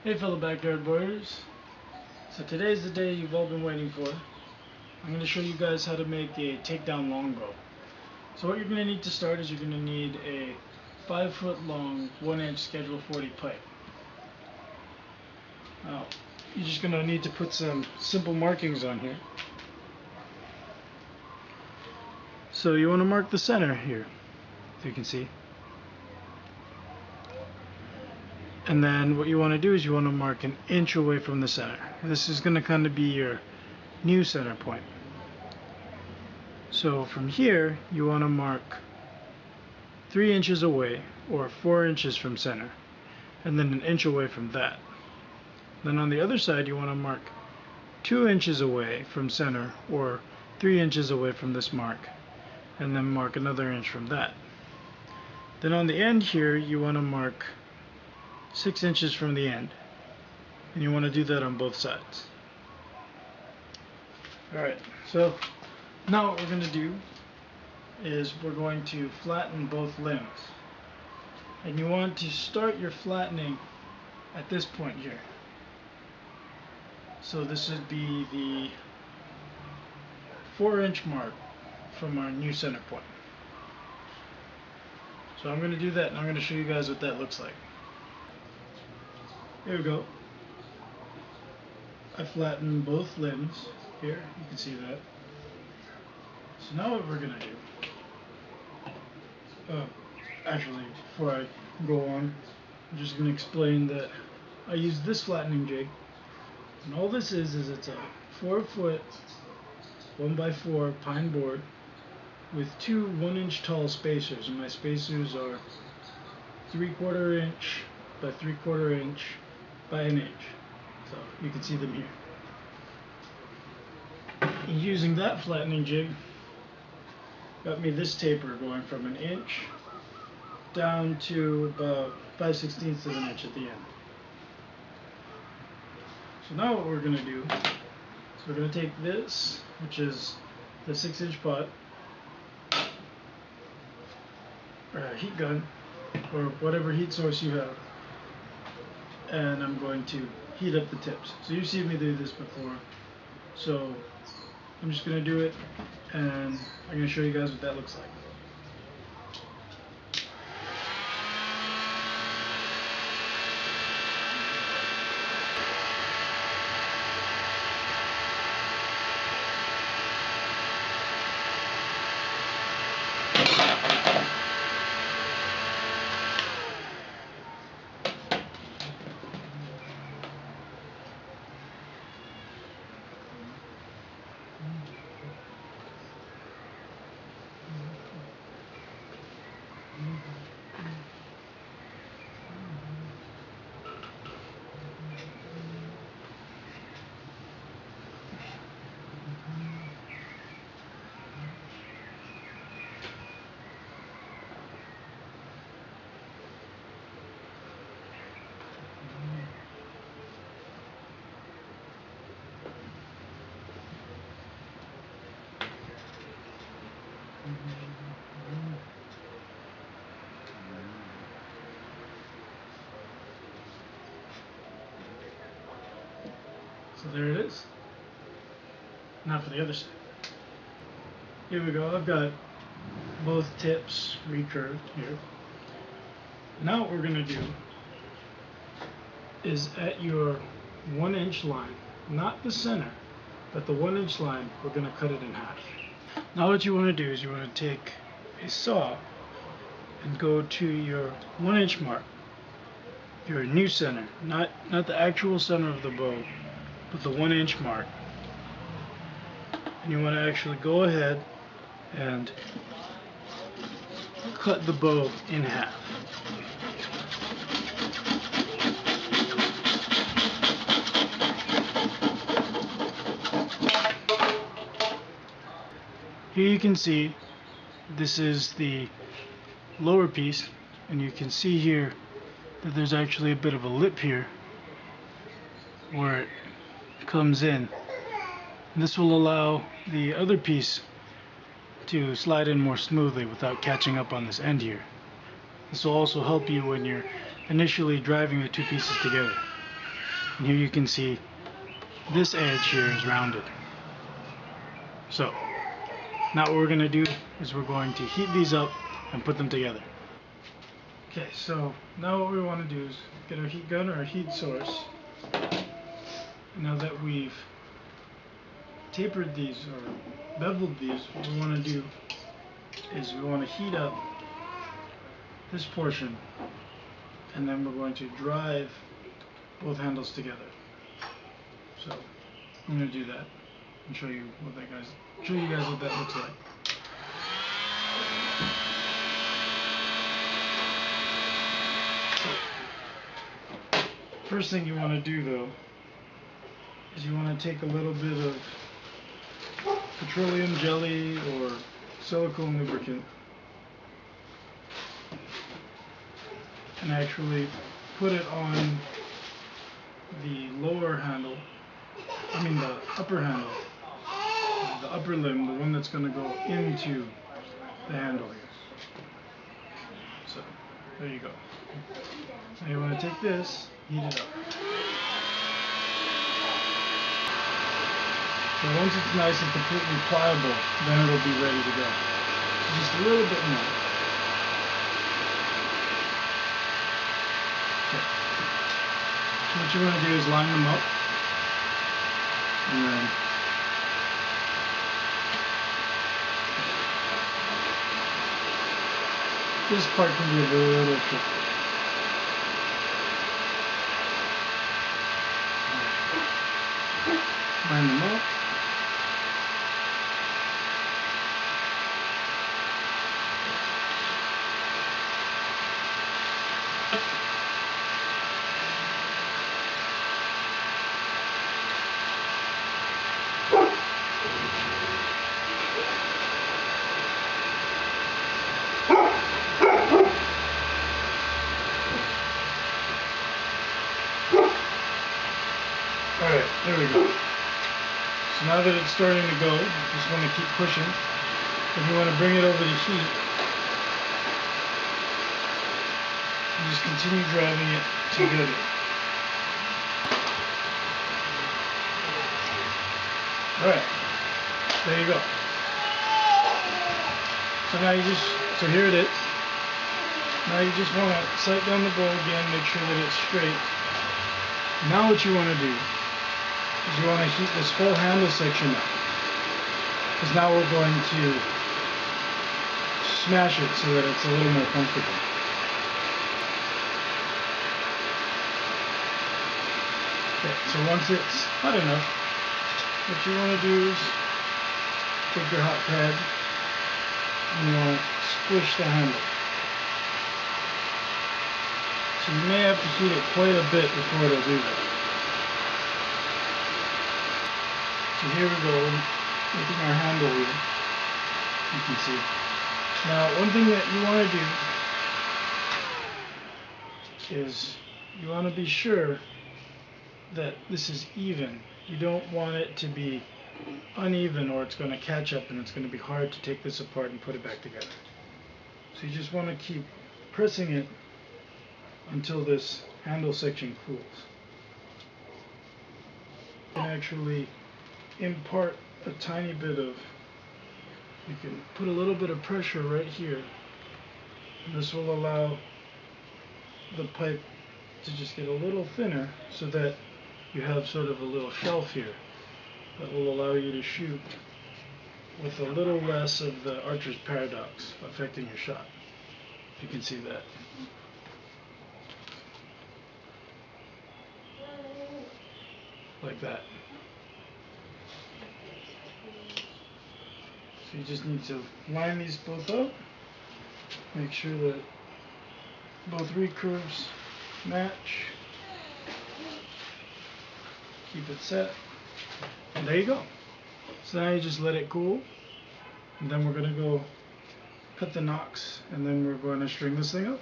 Hey fellow backyard warriors. So today's the day you've all been waiting for. I'm going to show you guys how to make a takedown longbow. So what you're going to need to start is you're going to need a 5-foot long 1-inch Schedule 40 pipe. Now you're just going to need to put some simple markings on here. So you want to mark the center here, so you can see. And then what you want to do is you want to mark an inch away from the center. This is going to kind of be your new center point. So from here you want to mark 3 inches away, or 4 inches from center, and then an inch away from that. Then on the other side you want to mark 2 inches away from center, or 3 inches away from this mark, and then mark another inch from that. Then on the end here you want to mark 6 inches from the end, and you want to do that on both sides. Alright, so now what we're going to do is we're going to flatten both limbs, and you want to start your flattening at this point here. So this would be the 4-inch mark from our new center point. So I'm going to do that, and I'm going to show you guys what that looks like. Here we go. I flattened both limbs here, you can see that. So now what we're going to do, actually before I go on, I'm just going to explain that I use this flattening jig, and all this is it's a 4-foot 1x4 pine board with two 1-inch tall spacers, and my spacers are 3/4 inch by 3/4 inch by an inch, so you can see them here. And using that flattening jig got me this taper going from an inch down to about 5/16 of an inch at the end. So now what we're going to do is we're going to take this, which is the 6-inch pot, or a heat gun, or whatever heat source you have, and I'm going to heat up the tips. So you've seen me do this before, so I'm just going to do it, and I'm going to show you guys what that looks like. So there it is. Now for the other side. Here we go. I've got both tips recurved here. Now what we're going to do is at your 1-inch line, not the center, but the 1-inch line, we're going to cut it in half. Now what you want to do is you want to take a saw and go to your 1-inch mark, your new center, not the actual center of the bow, but the 1-inch mark. And you want to actually go ahead and cut the bow in half. Here you can see this is the lower piece, and you can see here that there's actually a bit of a lip here where it comes in. And this will allow the other piece to slide in more smoothly without catching up on this end here. This will also help you when you're initially driving the two pieces together. And here you can see this edge here is rounded. So now what we're going to do is we're going to heat these up and put them together. Okay, so now what we want to do is get our heat gun or our heat source. Now that we've tapered these or beveled these, what we want to do is we want to heat up this portion, and then we're going to drive both handles together. So I'm going to do that and show you what that guys what that looks like. First thing you want to do though is you want to take a little bit of petroleum jelly or silicone lubricant and actually put it on the lower handle, the upper handle, the upper limb, the one that's going to go into the handle here. So, there you go. Now you want to take this, heat it up. So once it's nice and completely pliable, then it'll be ready to go. Just a little bit more. Okay. So what you want to do is line them up, and then this part can be a little tricky. Line them up. Alright, there we go. So now that it's starting to go, you just want to keep pushing. If you want to bring it over to heat, you just continue driving it together. Alright, there you go. So now so here it is. Now you just want to sight down the bowl again, make sure that it's straight. Now what you want to do is you want to heat this whole handle section up. Because now we're going to smash it so that it's a little more comfortable. Okay, so once it's hot enough, what you want to do is take your hot pad and you want to squish the handle. So you may have to heat it quite a bit before it'll do that. So here we go, making our handle wheel, you can see. Now one thing that you want to do is you want to be sure that this is even. You don't want it to be uneven or it's going to catch up and it's going to be hard to take this apart and put it back together. So you just want to keep pressing it until this handle section cools. You can actually impart a tiny bit of, you can put a little bit of pressure right here, and this will allow the pipe to just get a little thinner so that you have sort of a little shelf here that will allow you to shoot with a little less of the archer's paradox affecting your shot. You can see that. Like that. So you just need to line these both up, make sure that both recurves match, keep it set, and there you go. So now you just let it cool, and then we're going to go cut the nocks, and then we're going to string this thing up.